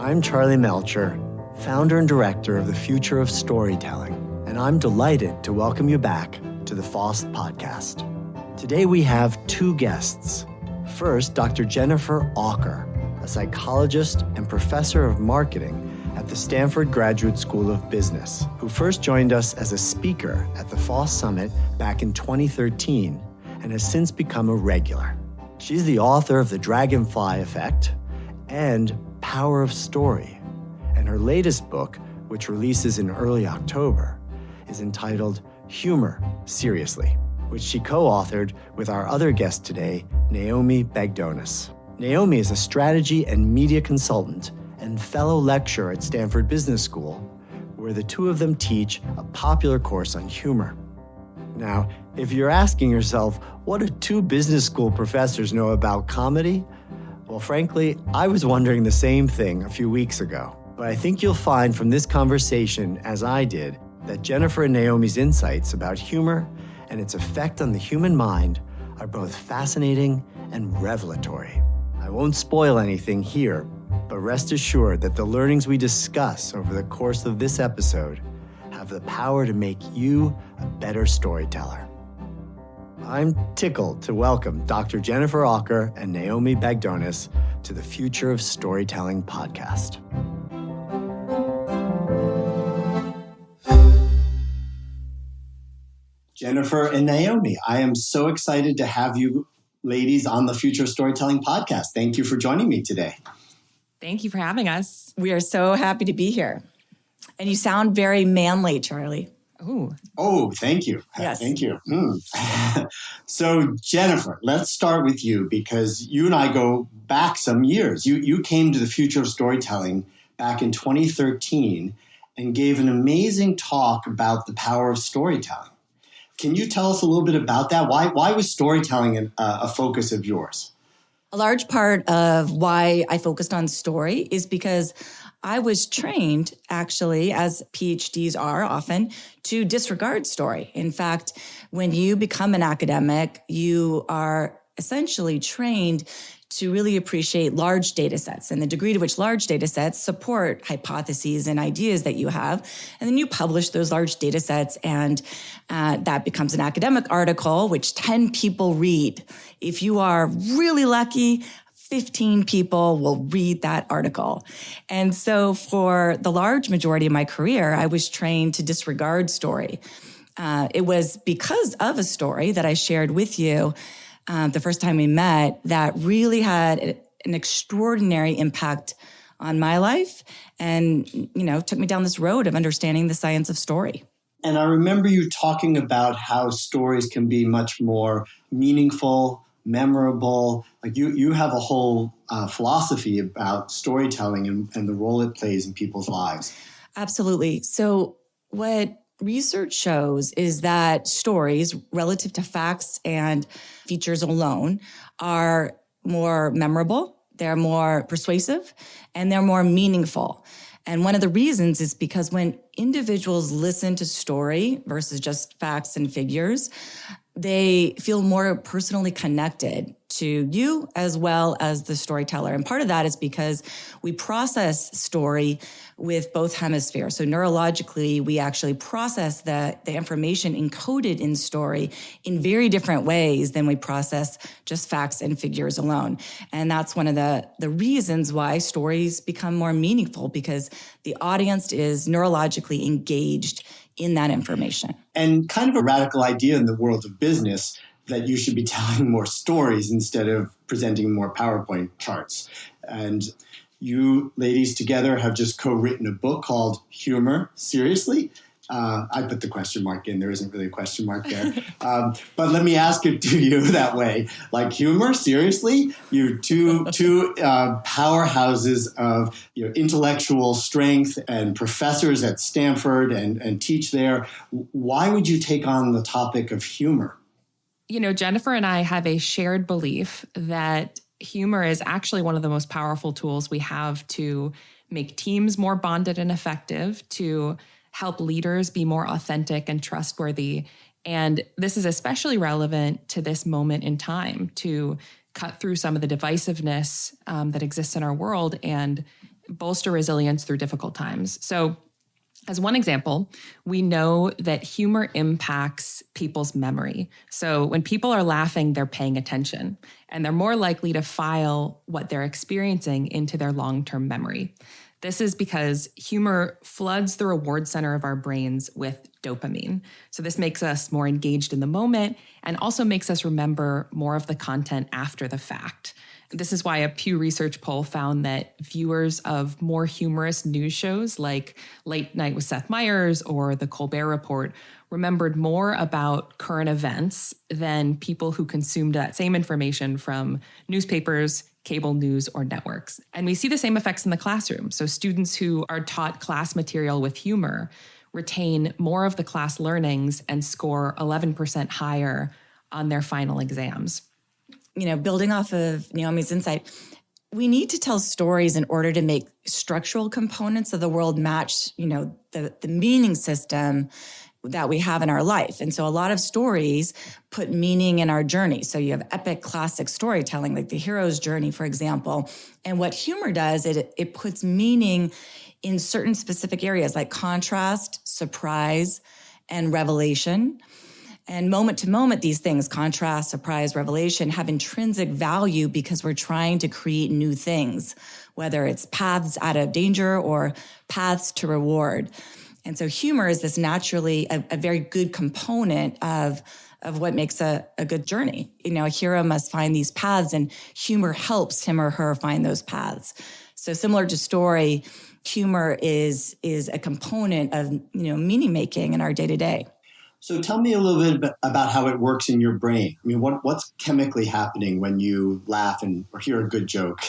I'm Charlie Melcher, founder and director of the Future of Storytelling, and I'm delighted to welcome you back to the FoST podcast. Today we have two guests. First, Dr. Jennifer Aaker, a psychologist and professor of marketing at the Stanford Graduate School of Business, who first joined us as a speaker at the FoST Summit back in 2013 and has since become a regular. She's the author of The Dragonfly Effect and Power of Story, and her latest book, which releases in early October, is entitled Humor, Seriously, which she co-authored with our other guest today, Naomi Bagdonas. Naomi is a strategy and media consultant and fellow lecturer at Stanford Business School, where the two of them teach a popular course on humor. Now, if you're asking yourself, what do two business school professors know about comedy? Well, frankly, I was wondering the same thing a few weeks ago. But I think you'll find from this conversation, as I did, that Jennifer and Naomi's insights about humor and its effect on the human mind are both fascinating and revelatory. I won't spoil anything here, but rest assured that the learnings we discuss over the course of this episode have the power to make you a better storyteller. I'm tickled to welcome Dr. Jennifer Aaker and Naomi Bagdonas to the Future of Storytelling podcast. Jennifer and Naomi, I am so excited to have you ladies on the Future of Storytelling podcast. Thank you for joining me today. Thank you for having us. We are so happy to be here. And you sound very manly, Charlie. Oh, thank you. Yes. Thank you. So, Jennifer, let's start with you because you and I go back some years. You came to the Future of Storytelling back in 2013 and gave an amazing talk about the power of storytelling. Can you tell us a little bit about that? Why was storytelling a focus of yours? A large part of why I focused on story is because I was trained, actually, as PhDs are often, to disregard story. In fact, when you become an academic, you are essentially trained to really appreciate large data sets and the degree to which large data sets support hypotheses and ideas that you have. And then you publish those large data sets, and that becomes an academic article, which 10 people read. If you are really lucky, 15 people will read that article. And so for the large majority of my career, I was trained to disregard story. It was because of a story that I shared with you the first time we met that really had an extraordinary impact on my life and, took me down this road of understanding the science of story. And I remember you talking about how stories can be much more meaningful, memorable. Like you have a whole philosophy about storytelling and the role it plays in people's lives. Absolutely. So what research shows is that stories relative to facts and features alone are more memorable, they're more persuasive, and they're more meaningful. And one of the reasons is because when individuals listen to story versus just facts and figures, they feel more personally connected to you as well as the storyteller. And part of that is because we process story with both hemispheres. So neurologically, we actually process the information encoded in story in very different ways than we process just facts and figures alone. And that's one of the reasons why stories become more meaningful, because the audience is neurologically engaged in that information. And kind of a radical idea in the world of business that you should be telling more stories instead of presenting more PowerPoint charts. And you ladies together have just co-written a book called Humor, Seriously? I put the question mark in. There isn't really a question mark there. But let me ask it to you that way. Like, humor, seriously? You're two powerhouses of intellectual strength and professors at Stanford and teach there. Why would you take on the topic of humor? Jennifer and I have a shared belief that humor is actually one of the most powerful tools we have to make teams more bonded and effective, to help leaders be more authentic and trustworthy. And this is especially relevant to this moment in time to cut through some of the divisiveness that exists in our world and bolster resilience through difficult times. So as one example, we know that humor impacts people's memory. So when people are laughing, they're paying attention, and they're more likely to file what they're experiencing into their long-term memory. This is because humor floods the reward center of our brains with dopamine. So this makes us more engaged in the moment and also makes us remember more of the content after the fact. This is why a Pew Research poll found that viewers of more humorous news shows like Late Night with Seth Meyers or The Colbert Report remembered more about current events than people who consumed that same information from newspapers, cable news, or networks. And we see the same effects in the classroom. So students who are taught class material with humor retain more of the class learnings and score 11% higher on their final exams. Building off of Naomi's insight, we need to tell stories in order to make structural components of the world match, the meaning system that we have in our life. And so a lot of stories put meaning in our journey. So you have epic classic storytelling, like the hero's journey, for example. And what humor does, it puts meaning in certain specific areas like contrast, surprise, and revelation. And moment to moment, these things, contrast, surprise, revelation, have intrinsic value because we're trying to create new things, whether it's paths out of danger or paths to reward. And so humor is this naturally a very good component of what makes a good journey. A hero must find these paths, and humor helps him or her find those paths. So similar to story, humor is a component of meaning making in our day-to-day. So tell me a little bit about how it works in your brain. I mean, what's chemically happening when you laugh or hear a good joke?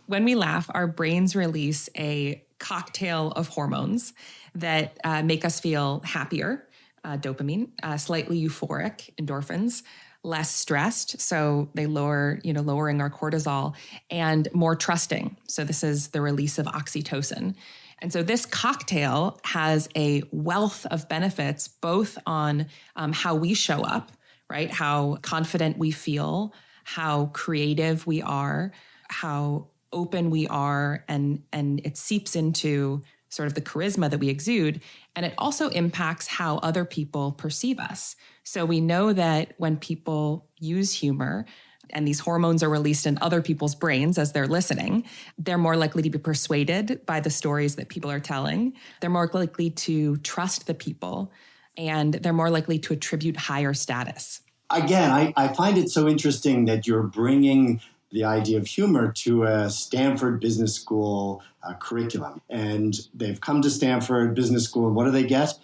When we laugh, our brains release a cocktail of hormones that make us feel happier, dopamine, slightly euphoric, endorphins, less stressed, so they lowering our cortisol, and more trusting. So this is the release of oxytocin. And so this cocktail has a wealth of benefits, both on how we show up, right? How confident we feel, how creative we are, how open we are, and it seeps into sort of the charisma that we exude. And it also impacts how other people perceive us. So we know that when people use humor, and these hormones are released in other people's brains as they're listening, they're more likely to be persuaded by the stories that people are telling. They're more likely to trust the people, and they're more likely to attribute higher status. Again, I find it so interesting that you're bringing the idea of humor to a Stanford Business School curriculum. And they've come to Stanford Business School, and what do they get?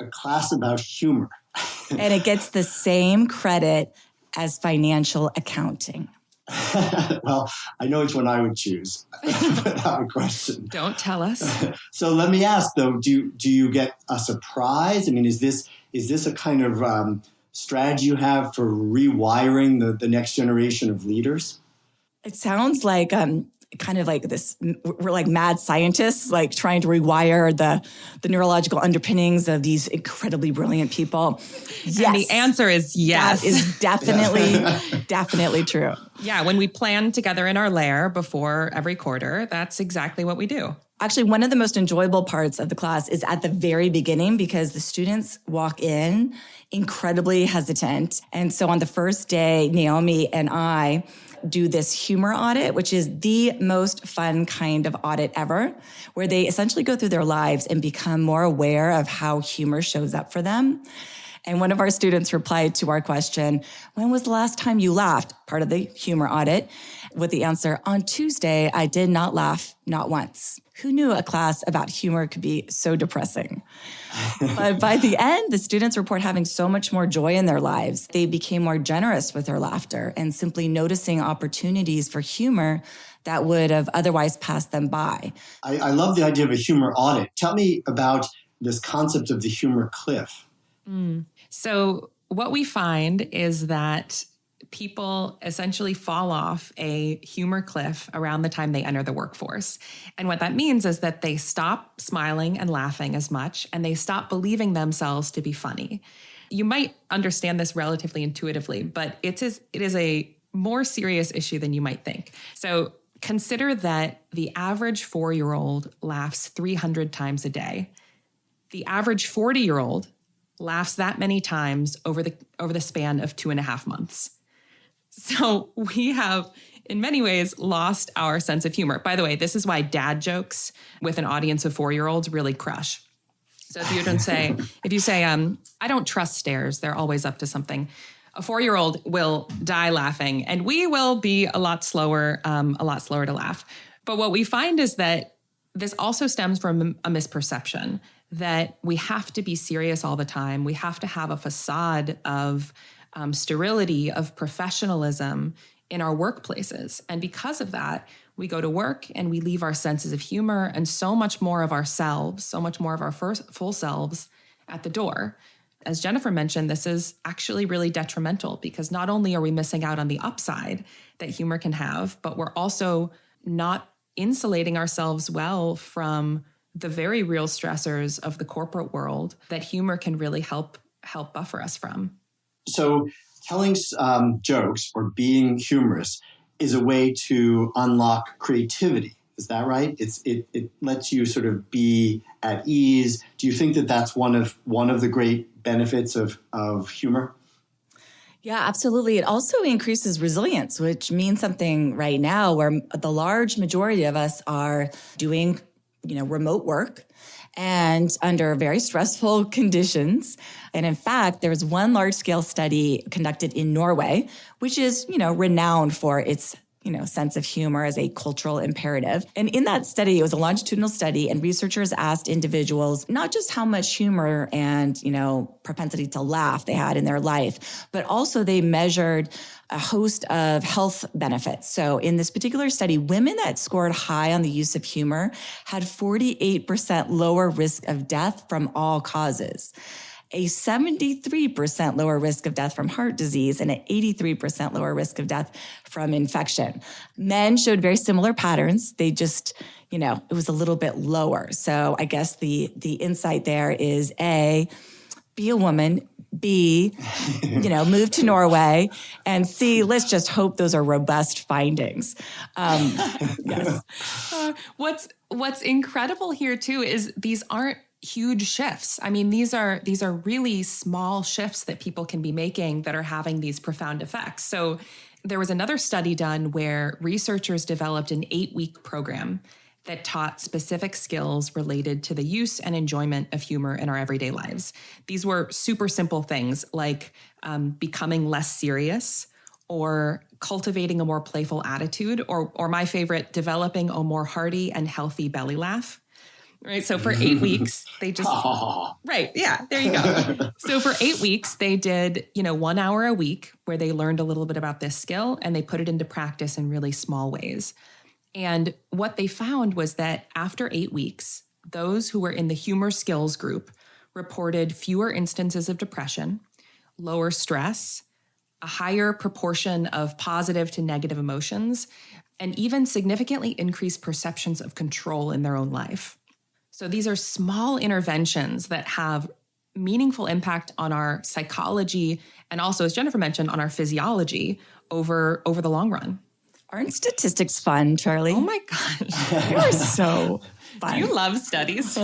A class about humor. And it gets the same credit as financial accounting. Well, I know which one I would choose, without a question. Don't tell us. So let me ask, though, do you get a surprise? I mean, is this a kind of strategy you have for rewiring the next generation of leaders? It sounds like kind of like this, we're like mad scientists, like trying to rewire the neurological underpinnings of these incredibly brilliant people. Yes. And the answer is yes. That is definitely true. Yeah, when we plan together in our lair before every quarter, that's exactly what we do. Actually, one of the most enjoyable parts of the class is at the very beginning because the students walk in incredibly hesitant. And so on the first day, Naomi and I do this humor audit, which is the most fun kind of audit ever, where they essentially go through their lives and become more aware of how humor shows up for them. And one of our students replied to our question, when was the last time you laughed? Part of the humor audit, with the answer, on Tuesday, I did not laugh, not once. Who knew a class about humor could be so depressing? But by the end, the students report having so much more joy in their lives. They became more generous with their laughter and simply noticing opportunities for humor that would have otherwise passed them by. I love the idea of a humor audit. Tell me about this concept of the humor cliff. So what we find is that people essentially fall off a humor cliff around the time they enter the workforce. And what that means is that they stop smiling and laughing as much, and they stop believing themselves to be funny. You might understand this relatively intuitively, but it is a more serious issue than you might think. So consider that the average 4-year-old laughs 300 times a day. The average 40-year-old laughs that many times over the span of 2.5 months. So we have, in many ways, lost our sense of humor. By the way, this is why dad jokes with an audience of 4-year-olds really crush. So if you say, I don't trust stairs, they're always up to something, a 4-year-old will die laughing, and we will be a lot slower to laugh. But what we find is that this also stems from a misperception that we have to be serious all the time. We have to have a facade of sterility, of professionalism in our workplaces. And because of that, we go to work and we leave our senses of humor and so much more of ourselves, so much more of our full selves at the door. As Jennifer mentioned, this is actually really detrimental because not only are we missing out on the upside that humor can have, but we're also not insulating ourselves well from the very real stressors of the corporate world that humor can really help buffer us from. So telling jokes or being humorous is a way to unlock creativity. Is that right? It lets you sort of be at ease. Do you think that that's one of the great benefits of humor? Yeah, absolutely. It also increases resilience, which means something right now where the large majority of us are doing, remote work and under very stressful conditions. And in fact, there was one large-scale study conducted in Norway, which is, renowned for its sense of humor as a cultural imperative. And in that study, it was a longitudinal study, and researchers asked individuals not just how much humor and, propensity to laugh they had in their life, but also they measured a host of health benefits. So in this particular study, women that scored high on the use of humor had 48% lower risk of death from all causes, a 73% lower risk of death from heart disease, and an 83% lower risk of death from infection. Men showed very similar patterns. They just, it was a little bit lower. So I guess the insight there is A, be a woman, B, move to Norway, and C, let's just hope those are robust findings. Yes. What's incredible here too is these aren't huge shifts. I mean, these are really small shifts that people can be making that are having these profound effects. So there was another study done where researchers developed an 8-week program that taught specific skills related to the use and enjoyment of humor in our everyday lives. These were super simple things like becoming less serious or cultivating a more playful attitude, or my favorite, developing a more hearty and healthy belly laugh. Right. So for 8 weeks, they just, right. Yeah, there you go. So for 8 weeks, they did, 1 hour a week where they learned a little bit about this skill and they put it into practice in really small ways. And what they found was that after 8 weeks, those who were in the humor skills group reported fewer instances of depression, lower stress, a higher proportion of positive to negative emotions, and even significantly increased perceptions of control in their own life. So these are small interventions that have meaningful impact on our psychology and also, as Jennifer mentioned, on our physiology over the long run. Aren't statistics fun, Charlie? Oh my gosh. You are so fun. Do you love studies?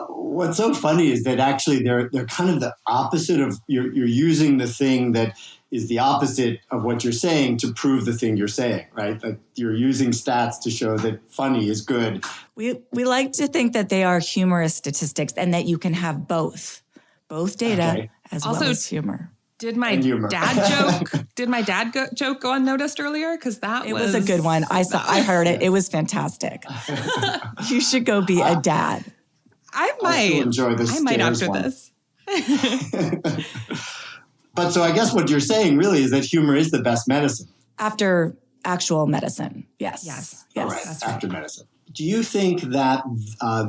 What's so funny is that actually they're kind of the opposite of, you're using the thing that is the opposite of what you're saying to prove the thing you're saying, right? Like you're using stats to show that funny is good. We like to think that they are humorous statistics and that you can have both data as well as humor. Did my dad joke go unnoticed earlier? Because it was a good one. I heard it. It was fantastic. You should go be a dad. I might enjoy this. I might after this. But so I guess what you're saying really is that humor is the best medicine. After actual medicine. Yes. All right. After medicine. Do you think that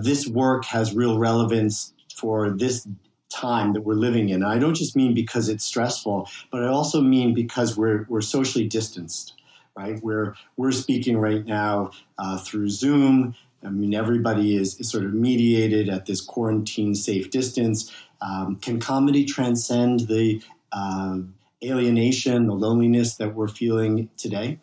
this work has real relevance for this time that we're living in? And I don't just mean because it's stressful, but I also mean because we're socially distanced, right? We're speaking right now through Zoom. I mean, everybody is sort of mediated at this quarantine safe distance. Can comedy transcend the alienation, the loneliness that we're feeling today?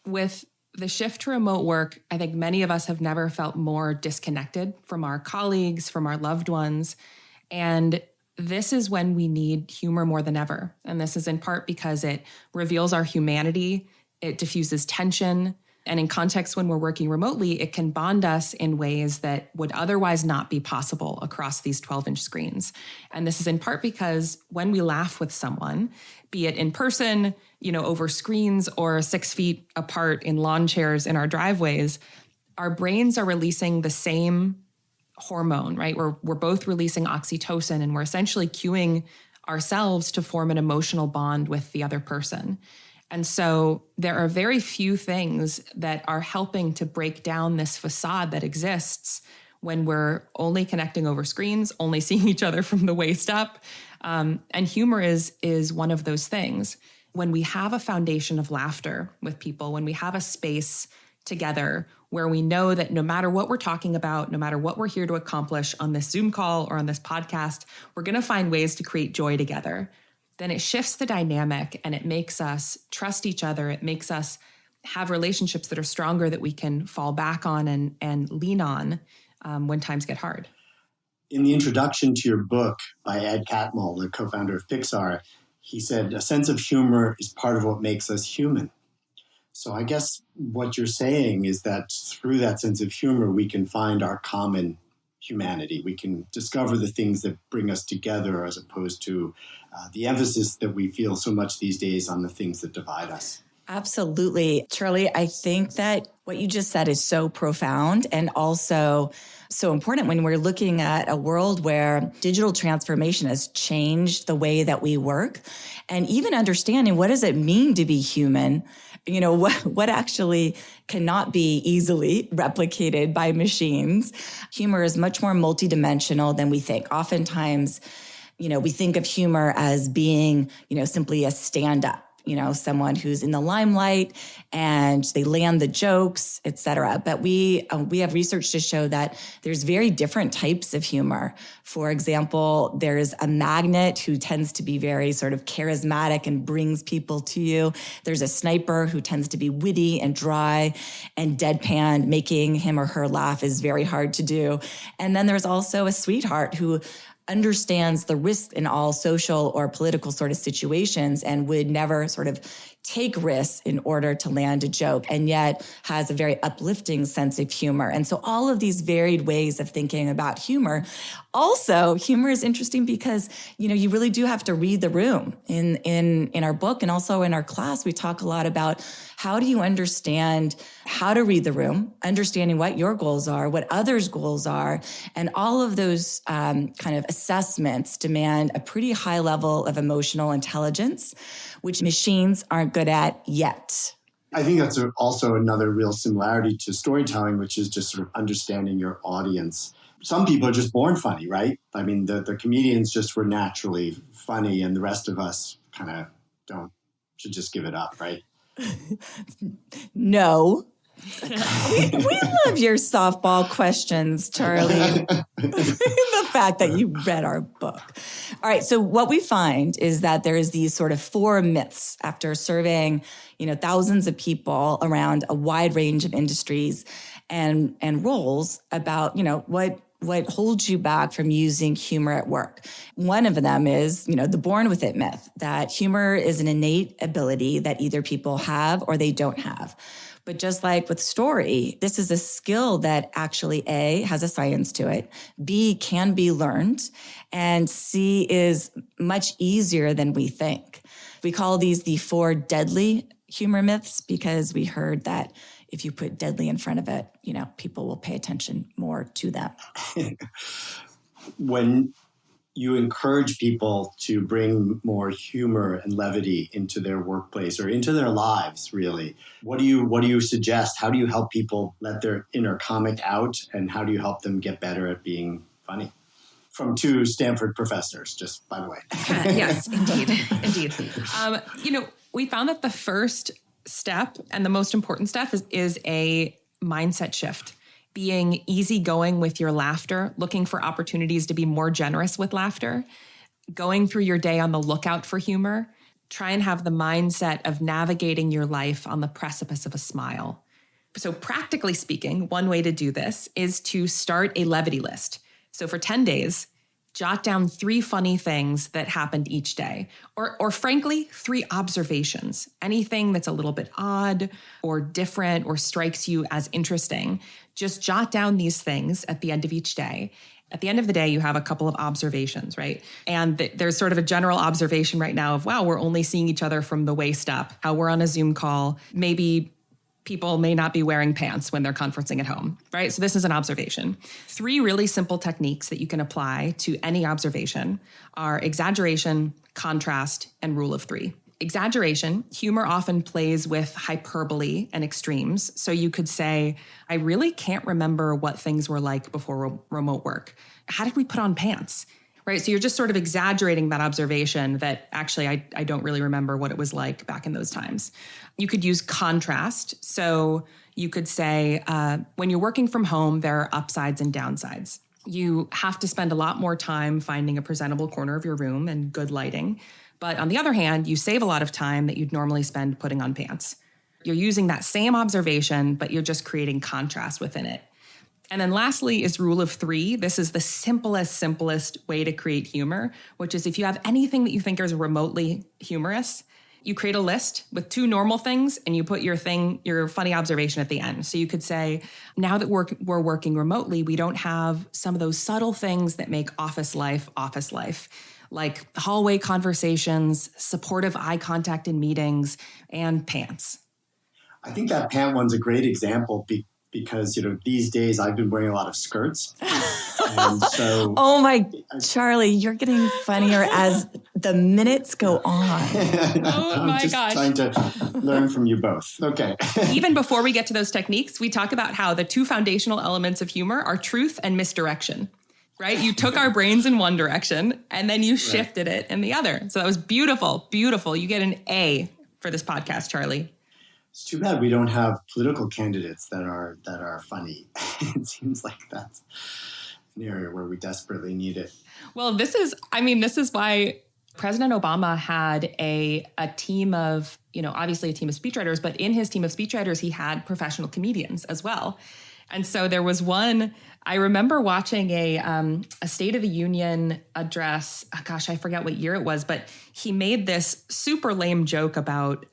With the shift to remote work, I think many of us have never felt more disconnected from our colleagues, from our loved ones. And this is when we need humor more than ever. And this is in part because it reveals our humanity, it diffuses tension, and in contexts when we're working remotely, it can bond us in ways that would otherwise not be possible across these 12-inch screens. And this is in part because when we laugh with someone, be it in person, over screens or 6 feet apart in lawn chairs in our driveways, our brains are releasing the same hormone, right? We're both releasing oxytocin, and we're essentially cueing ourselves to form an emotional bond with the other person. And so there are very few things that are helping to break down this facade that exists when we're only connecting over screens, only seeing each other from the waist up. And humor is one of those things. When we have a foundation of laughter with people, when we have a space together where we know that no matter what we're talking about, no matter what we're here to accomplish on this Zoom call or on this podcast, we're going to find ways to create joy together, then it shifts the dynamic and it makes us trust each other. It makes us have relationships that are stronger that we can fall back on and lean on when times get hard. In the introduction to your book by Ed Catmull, the co-founder of Pixar, he said, a sense of humor is part of what makes us human. So I guess what you're saying is that through that sense of humor, we can find our common humanity. We can discover the things that bring us together as opposed to the emphasis that we feel so much these days on the things that divide us. Absolutely. Charlie, I think that what you just said is so profound and also so important when we're looking at a world where digital transformation has changed the way that we work, and even understanding what does it mean to be human. What actually cannot be easily replicated by machines. Humor is much more multidimensional than we think. Oftentimes, we think of humor as being, simply a stand-up. Someone who's in the limelight and they land the jokes, et cetera. But we have research to show that there's very different types of humor. For example, there's a magnet who tends to be very sort of charismatic and brings people to you. There's a sniper who tends to be witty and dry and deadpan. Making him or her laugh is very hard to do. And then there's also a sweetheart who understands the risk in all social or political sort of situations and would never sort of take risks in order to land a joke, and yet has a very uplifting sense of humor. And so all of these varied ways of thinking about humor. Also, humor is interesting because, you really do have to read the room. In our book and also in our class, we talk a lot about how do you understand how to read the room, understanding what your goals are, what others' goals are, and all of those kind of assessments demand a pretty high level of emotional intelligence, which machines aren't good at yet. I think that's also another real similarity to storytelling, which is just sort of understanding your audience. Some people are just born funny, right? I mean, the comedians just were naturally funny, and the rest of us kind of should just give it up, right? No. we love your softball questions, Charlie. The fact that you read our book. All right. So what we find is that there is these sort of 4 myths after surveying, thousands of people around a wide range of industries and roles about, what holds you back from using humor at work. One of them is, the born with it myth, that humor is an innate ability that either people have or they don't have. But just like with story, this is a skill that actually A, has a science to it, B, can be learned, and C, is much easier than we think. We call these the 4 deadly humor myths because we heard that if you put deadly in front of it, people will pay attention more to them. When you encourage people to bring more humor and levity into their workplace or into their lives, really, what do you suggest? How do you help people let their inner comic out, and how do you help them get better at being funny? From 2 Stanford professors, just by the way. Yes, indeed. We found that the first step and the most important step is a mindset shift. Being easygoing with your laughter, looking for opportunities to be more generous with laughter, going through your day on the lookout for humor. Try and have the mindset of navigating your life on the precipice of a smile. So practically speaking, one way to do this is to start a levity list. So for 10 days, jot down 3 funny things that happened each day, or frankly, 3 observations, anything that's a little bit odd or different or strikes you as interesting. Just jot down these things at the end of each day. At the end of the day, you have a couple of observations, right? And there's sort of a general observation right now of, wow, we're only seeing each other from the waist up, how we're on a Zoom call. Maybe people may not be wearing pants when they're conferencing at home, right? So this is an observation. 3 really simple techniques that you can apply to any observation are exaggeration, contrast, and rule of 3. Exaggeration, humor often plays with hyperbole and extremes. So you could say, I really can't remember what things were like before remote work. How did we put on pants? Right? So you're just sort of exaggerating that observation that actually I don't really remember what it was like back in those times. You could use contrast. So you could say, when you're working from home, there are upsides and downsides. You have to spend a lot more time finding a presentable corner of your room and good lighting. But on the other hand, you save a lot of time that you'd normally spend putting on pants. You're using that same observation, but you're just creating contrast within it. And then lastly is rule of 3. This is the simplest way to create humor, which is if you have anything that you think is remotely humorous, you create a list with 2 normal things and you put your funny observation at the end. So you could say, now that we're working remotely, we don't have some of those subtle things that make office life, like hallway conversations, supportive eye contact in meetings, and pants. I think that pant one's a great example because, these days I've been wearing a lot of skirts. And so, oh my, Charlie, you're getting funnier as the minutes go on. Oh my gosh. I'm just trying to learn from you both. Okay. Even before we get to those techniques, we talk about how the 2 foundational elements of humor are truth and misdirection. Right? You took our brains in one direction and then you shifted it in the other. So that was beautiful, beautiful. You get an A for this podcast, Charlie. It's too bad we don't have political candidates that are funny. It seems like that's an area where we desperately need it. Well, this is why President Obama had a team of, obviously a team of speechwriters, but in his team of speechwriters, he had professional comedians as well. And so there was one, I remember watching a State of the Union address. Oh gosh, I forget what year it was, but he made this super lame joke about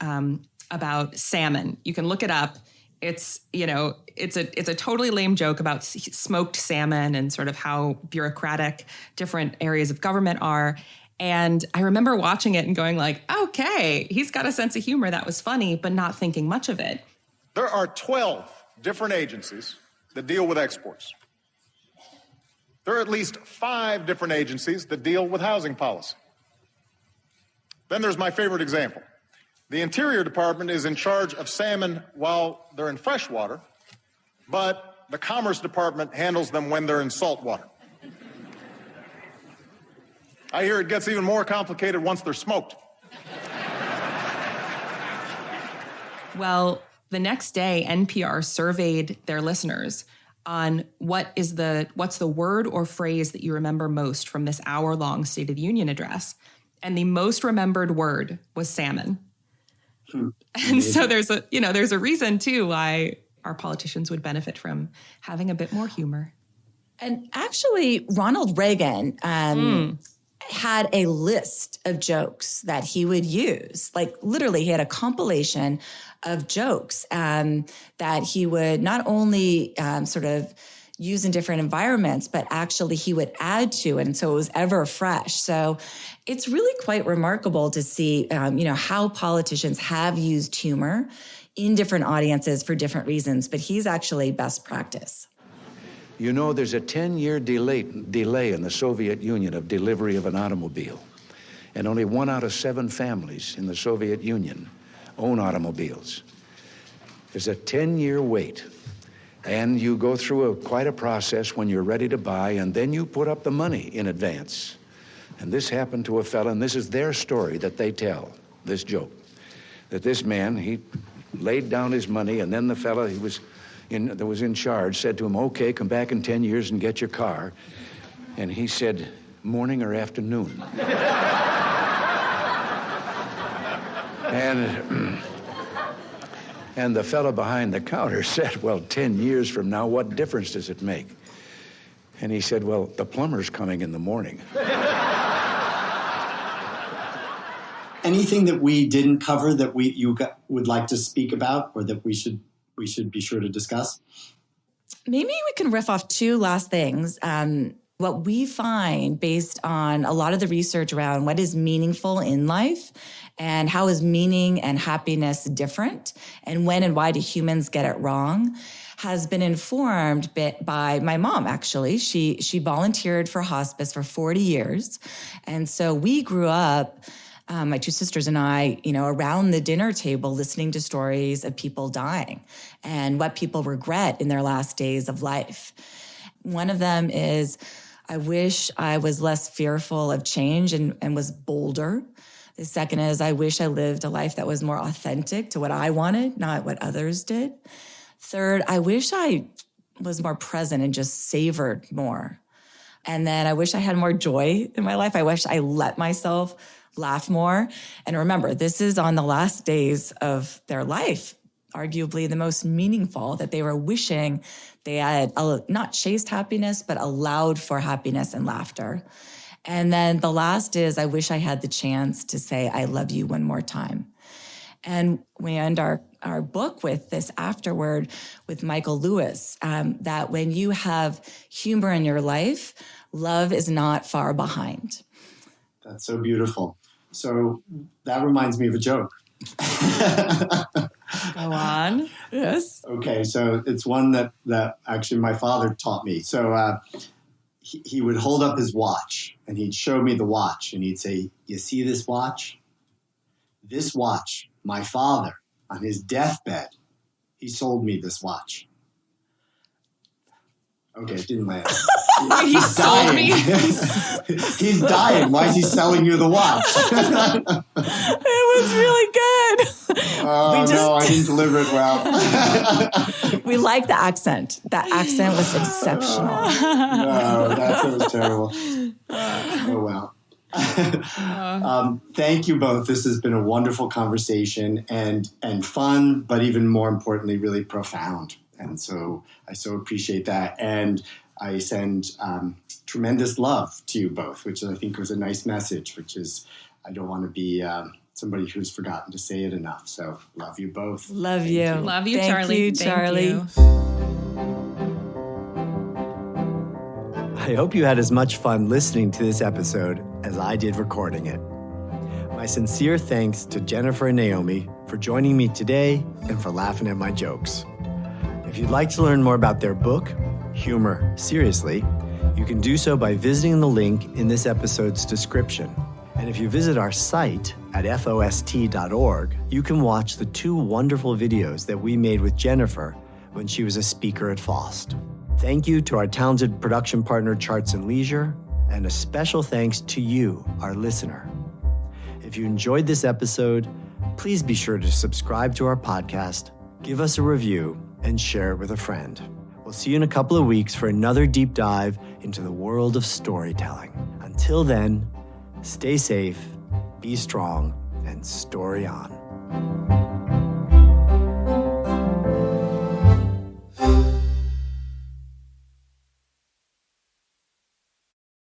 salmon. You can look it up. It's a totally lame joke about smoked salmon and sort of how bureaucratic different areas of government are. And I remember watching it and going like, okay, he's got a sense of humor. That was funny, but not thinking much of it. There are 12 different agencies that deal with exports. There are at least 5 different agencies that deal with housing policy. Then there's my favorite example. The Interior Department is in charge of salmon while they're in freshwater, but the Commerce Department handles them when they're in saltwater. I hear it gets even more complicated once they're smoked. Well, the next day, NPR surveyed their listeners on what's the word or phrase that you remember most from this hour-long State of the Union address. And the most remembered word was salmon. And so there's a reason too why our politicians would benefit from having a bit more humor. And actually, Ronald Reagan had a list of jokes that he would use. Like literally, he had a compilation of jokes that he would not only sort of use in different environments, but actually he would add to it. And so it was ever fresh. So it's really quite remarkable to see, how politicians have used humor in different audiences for different reasons, but he's actually best practice. There's a 10-year delay in the Soviet Union of delivery of an automobile. And only 1 out of 7 families in the Soviet Union own automobiles. There's a 10-year wait. And you go through quite a process when you're ready to buy, and then you put up the money in advance. And this happened to a fella, and this is their story that they tell, this joke. That this man, he laid down his money, and then the fella that was in charge said to him, okay, come back in 10 years and get your car. And he said, morning or afternoon? And And the fellow behind the counter said, well, 10 years from now, what difference does it make? And he said, well, the plumber's coming in the morning. Anything that we didn't cover that would like to speak about, or that we should be sure to discuss? Maybe we can riff off two last things. What we find based on a lot of the research around what is meaningful in life and how is meaning and happiness different, and when and why do humans get it wrong, has been informed by my mom, actually. She volunteered for hospice for 40 years. And so we grew up, my two sisters and I, around the dinner table listening to stories of people dying and what people regret in their last days of life. One of them is, I wish I was less fearful of change and was bolder. The second is, I wish I lived a life that was more authentic to what I wanted, not what others did. Third, I wish I was more present and just savored more. And then I wish I had more joy in my life. I wish I let myself laugh more. And remember, this is on the last days of their life, arguably the most meaningful, that they were wishing they had not chased happiness, but allowed for happiness and laughter. And then the last is, I wish I had the chance to say, I love you one more time. And we end our book with this afterword with Michael Lewis, that when you have humor in your life, love is not far behind. That's so beautiful. So that reminds me of a joke. Go on. Yes. Okay, so it's one that actually my father taught me. So he would hold up his watch and he'd show me the watch and he'd say, you see this watch? This watch, my father, on his deathbed, he sold me this watch. Okay, it didn't land. He sold me. He's dying. Why is he selling you the watch? It was really good. Oh, no, I didn't deliver it well. We like the accent. That accent was exceptional. No, that was terrible. Oh, well. Thank you both. This has been a wonderful conversation and fun, but even more importantly, really profound. And so I so appreciate that. And I send tremendous love to you both, which I think was a nice message, which is I don't want to be somebody who's forgotten to say it enough. So love you both. Love you. Love you, Thank Charlie. you, Charlie. Thank you. I hope you had as much fun listening to this episode as I did recording it. My sincere thanks to Jennifer and Naomi for joining me today and for laughing at my jokes. If you'd like to learn more about their book, Humor Seriously, you can do so by visiting the link in this episode's description. And if you visit our site at FoST.org, you can watch the 2 wonderful videos that we made with Jennifer when she was a speaker at FoST. Thank you to our talented production partner, Charts and Leisure, and a special thanks to you, our listener. If you enjoyed this episode, please be sure to subscribe to our podcast, give us a review, and share it with a friend. We'll see you in a couple of weeks for another deep dive into the world of storytelling. Until then, stay safe, be strong, and story on.